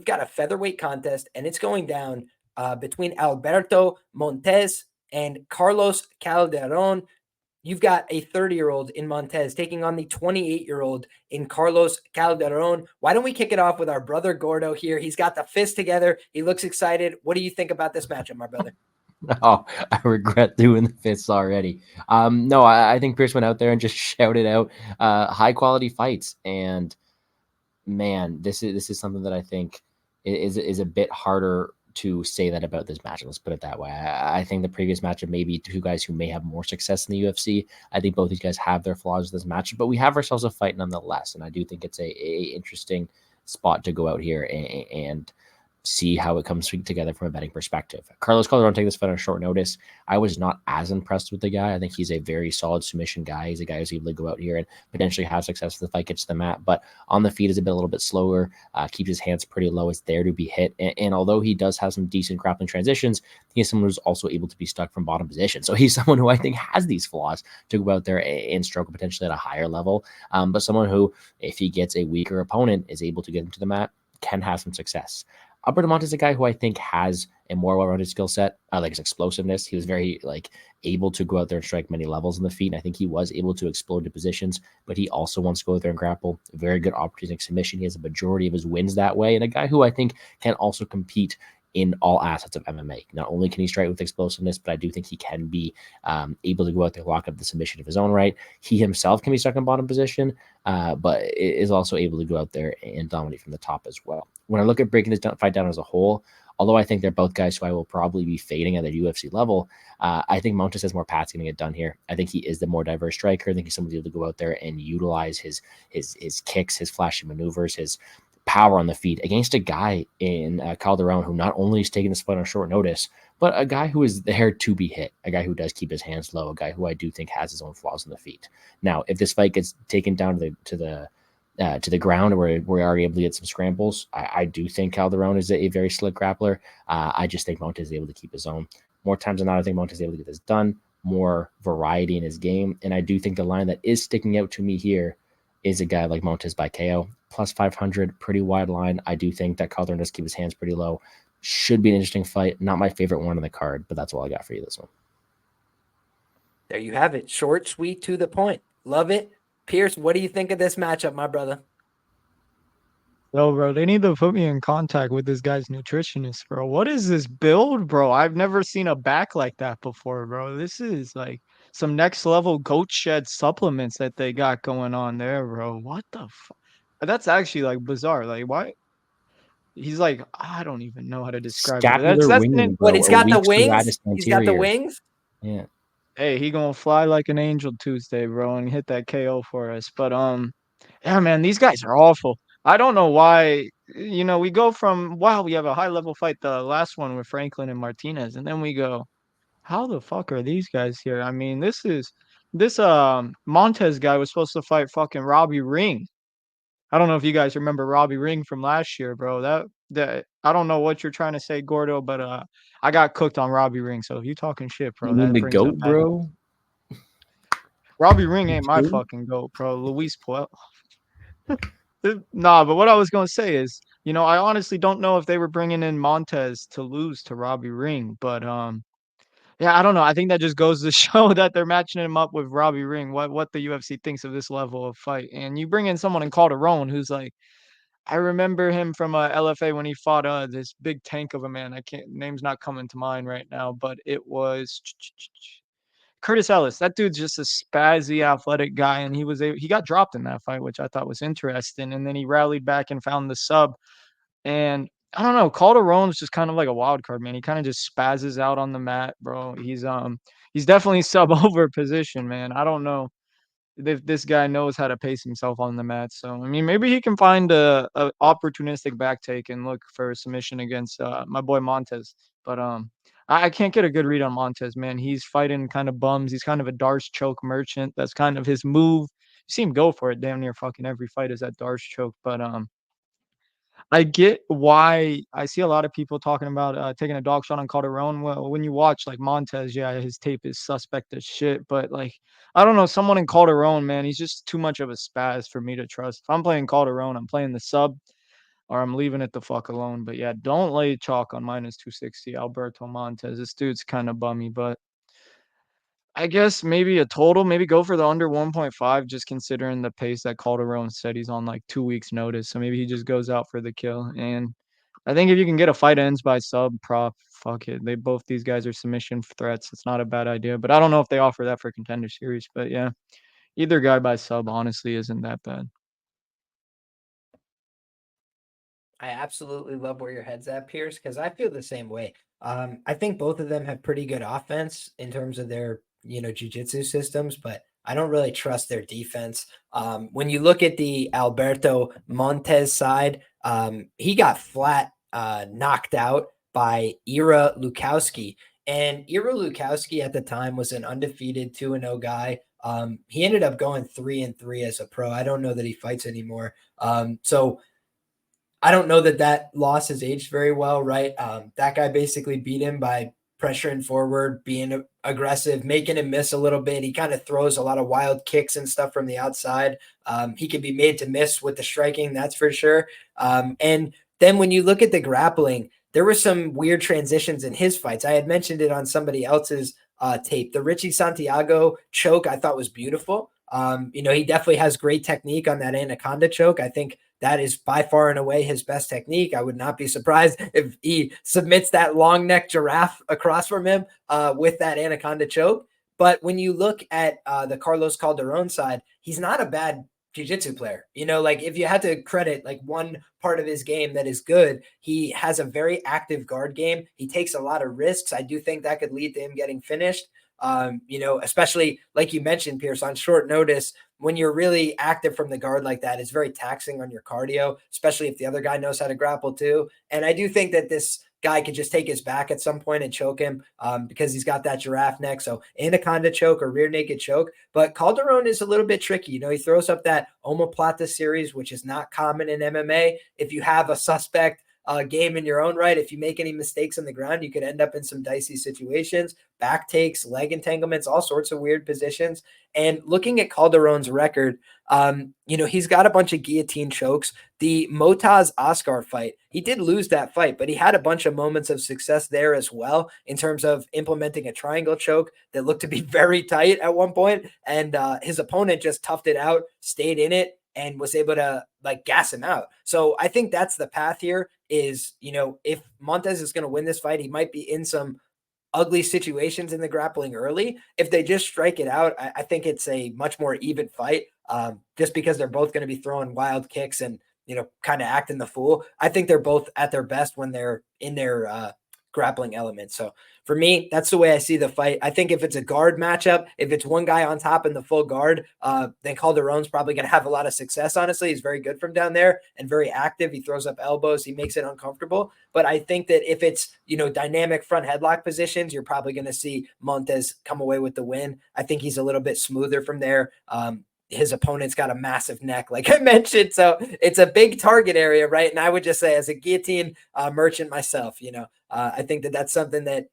got a featherweight contest, and it's going down between Alberto Montes and Carlos Calderon. You've got a 30-year-old in Montes taking on the 28-year-old in Carlos Calderon. Why don't we kick it off with our brother Gordo here? He's got the fist together. He looks excited. What do you think about this matchup, my brother? Oh, I regret doing the fists already. No, I think Pierce went out there and just shouted out high quality fights. And man, this is something that I think is a bit harder to say that about this matchup. Let's put it that way. I think the previous matchup, maybe two guys who may have more success in the UFC. I think both these guys have their flaws in this matchup, but we have ourselves a fight nonetheless. And I do think it's a interesting spot to go out here and see how it comes together from a betting perspective. Carlos Calderon take this fight on short notice. I was not as impressed with the guy. I think he's a very solid submission guy. He's a guy who's able to go out here and potentially have success if the fight gets to the mat, but on the feet is a little bit slower, keeps his hands pretty low. It's there to be hit. And although he does have some decent grappling transitions, he is someone who's also able to be stuck from bottom position. So he's someone who I think has these flaws to go out there and struggle potentially at a higher level. But someone who, if he gets a weaker opponent, is able to get him to the mat, can have some success. Alberto Montes is a guy who I think has a more well-rounded skill set. I like his explosiveness. He was very able to go out there and strike many levels in the feet. And I think he was able to explode to positions, but he also wants to go out there and grapple. Very good opportunistic submission. He has a majority of his wins that way. And a guy who I think can also compete in all assets of MMA. Not only can he strike with explosiveness, but I do think he can be able to go out there, lock up the submission of his own right. He himself can be stuck in bottom position, but is also able to go out there and dominate from the top as well. When I look at breaking this fight down as a whole, although I think they're both guys who I will probably be fading at the UFC level, I think Montes has more paths going to get done here. I think he is the more diverse striker. I think he's somebody able to go out there and utilize his kicks, his flashy maneuvers, his power on the feet against a guy in Calderon who not only is taking this fight on short notice, but a guy who is there to be hit, a guy who does keep his hands low, a guy who I do think has his own flaws in the feet. Now, if this fight gets taken down to the ground where we are able to get some scrambles, I do think Calderon is a very slick grappler. I just think Montes is able to keep his own. More times than not, I think Montes is able to get this done, more variety in his game. And I do think the line that is sticking out to me here is a guy like Montes by KO. Plus 500, pretty wide line. I do think that Calderon does keep his hands pretty low. Should be an interesting fight. Not my favorite one on the card, but that's all I got for you this one. There you have it. Short, sweet, to the point. Love it. Pierce, what do you think of this matchup, my brother? Yo, bro, they need to put me in contact with this guy's nutritionist, bro. What is this build, bro? I've never seen a back like that before, bro. This is like some next level goat shed supplements that they got going on there, bro. What the fuck? That's actually like bizarre. Like, why? He's like, I don't even know how to describe it. Scapular That's winging, bro. What, he's got the Oblique wings? serratus He's got the anterior. wings? Yeah. Hey, he gonna fly like an angel Tuesday, bro, and hit that KO for us. But yeah, man, these guys are awful. I don't know why. We go from wow, we have a high level fight, the last one with Franklin and Martinez, and then we go, how the fuck are these guys here? I mean, this Montez guy was supposed to fight fucking Robbie Ring. I don't know if you guys remember Robbie Ring from last year, bro. That I don't know what you're trying to say, Gordo, but I got cooked on Robbie Ring. So if you talking shit, You bro, mean that the brings up GOAT, bad. bro? Robbie Ring ain't my True. fucking goat, bro. Luis Puel. Nah, but what I was gonna say is, I honestly don't know if they were bringing in Montez to lose to Robbie Ring, but yeah, I don't know. I think that just goes to show that they're matching him up with Robbie Ring. What the UFC thinks of this level of fight, and you bring in someone in Calderon who's like, I remember him from LFA when he fought this big tank of a man. I can't name's not coming to mind right now, but it was Curtis Ellis. That dude's just a spazzy athletic guy, and he got dropped in that fight, which I thought was interesting. And then he rallied back and found the sub. And I don't know, Calderon's just kind of like a wild card, man. He kind of just spazzes out on the mat, bro. He's definitely sub over position, man. I don't know if this guy knows how to pace himself on the mat. So I mean, maybe he can find a opportunistic back take and look for a submission against my boy Montes. But I can't get a good read on Montes, man. He's fighting kind of bums. He's kind of a Darce choke merchant. That's kind of his move. You see him go for it damn near fucking every fight is that Darce choke. But I get why I see a lot of people talking about taking a dog shot on Calderon. Well, when you watch like Montez, yeah, his tape is suspect as shit. But like, I don't know, someone in Calderon, man, he's just too much of a spaz for me to trust. If I'm playing Calderon, I'm playing the sub. or I'm leaving it the fuck alone. But yeah, don't lay chalk on -260 Alberto Montes. This dude's kind of bummy, but I guess maybe a total, maybe go for the under 1.5, just considering the pace that Calderon said he's on like 2 weeks notice. So maybe he just goes out for the kill. And I think if you can get a fight ends by sub prop, fuck it. These guys are submission threats. It's not a bad idea. But I don't know if they offer that for Contender Series. But yeah, either guy by sub honestly isn't that bad. I absolutely love where your head's at, Pierce, because I feel the same way. I think both of them have pretty good offense in terms of their, jiu-jitsu systems, but I don't really trust their defense. When you look at the Alberto Montes side, he got flat knocked out by Ira Lukowski. And Ira Lukowski at the time was an undefeated 2-0 guy. He ended up going 3-3 as a pro. I don't know that he fights anymore. So I don't know that that loss has aged very well, right? That guy basically beat him by pressuring forward, being aggressive, making him miss a little bit. He kind of throws a lot of wild kicks and stuff from the outside. He can be made to miss with the striking, that's for sure. And then when you look at the grappling, there were some weird transitions in his fights. I had mentioned it on somebody else's tape. The Richie Santiago choke I thought was beautiful. He definitely has great technique on that anaconda choke. I think that is by far and away his best technique. I would not be surprised if he submits that long neck giraffe across from him with that anaconda choke. But when you look at the Carlos Calderon side, he's not a bad jiu-jitsu player. Like if you had to credit like one part of his game that is good, he has a very active guard game. He takes a lot of risks. I do think that could lead to him getting finished. Especially like you mentioned, Pierce, on short notice, when you're really active from the guard like that, it's very taxing on your cardio, especially if the other guy knows how to grapple too. And I do think that this guy could just take his back at some point and choke him because he's got that giraffe neck. So anaconda choke or rear naked choke. But Calderon is a little bit tricky. He throws up that omoplata series, which is not common in MMA. If you have a suspect game in your own right, if you make any mistakes on the ground, you could end up in some dicey situations, back takes, leg entanglements, all sorts of weird positions. And looking at Calderon's record, he's got a bunch of guillotine chokes. The Motaz Oscar fight, he did lose that fight, but he had a bunch of moments of success there as well in terms of implementing a triangle choke that looked to be very tight at one point. And his opponent just toughed it out, stayed in it, and was able to like gas him out. So I think that's the path here is, if Montes is going to win this fight, he might be in some ugly situations in the grappling early. If they just strike it out, I think it's a much more even fight just because they're both going to be throwing wild kicks and, kind of acting the fool. I think they're both at their best when they're in their grappling element. So for me, that's the way I see the fight. I think if it's a guard matchup, if it's one guy on top in the full guard, then Calderon's probably going to have a lot of success. Honestly, he's very good from down there and very active. He throws up elbows. He makes it uncomfortable. But I think that if it's, dynamic front headlock positions, you're probably going to see Montes come away with the win. I think he's a little bit smoother from there. His opponent's got a massive neck, like I mentioned. So it's a big target area, right? And I would just say as a guillotine merchant myself, I think that that's something that,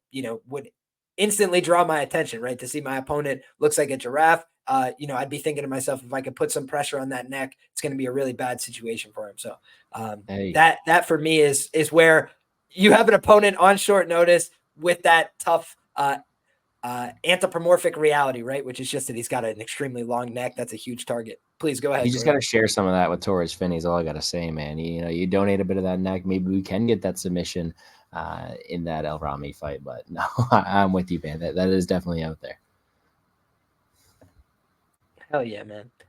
would instantly draw my attention, right? To see my opponent looks like a giraffe. I'd be thinking to myself, if I could put some pressure on that neck, it's going to be a really bad situation for him. So that for me is where you have an opponent on short notice with that tough anthropomorphic reality, right? Which is just that he's got an extremely long neck. That's a huge target. Please go ahead. You just got to share some of that with Torres Finney is all I got to say, man. You donate a bit of that neck. Maybe we can get that submission in that Er-Ramy fight. But no, I'm with you, man. That is definitely out there. Hell yeah, man.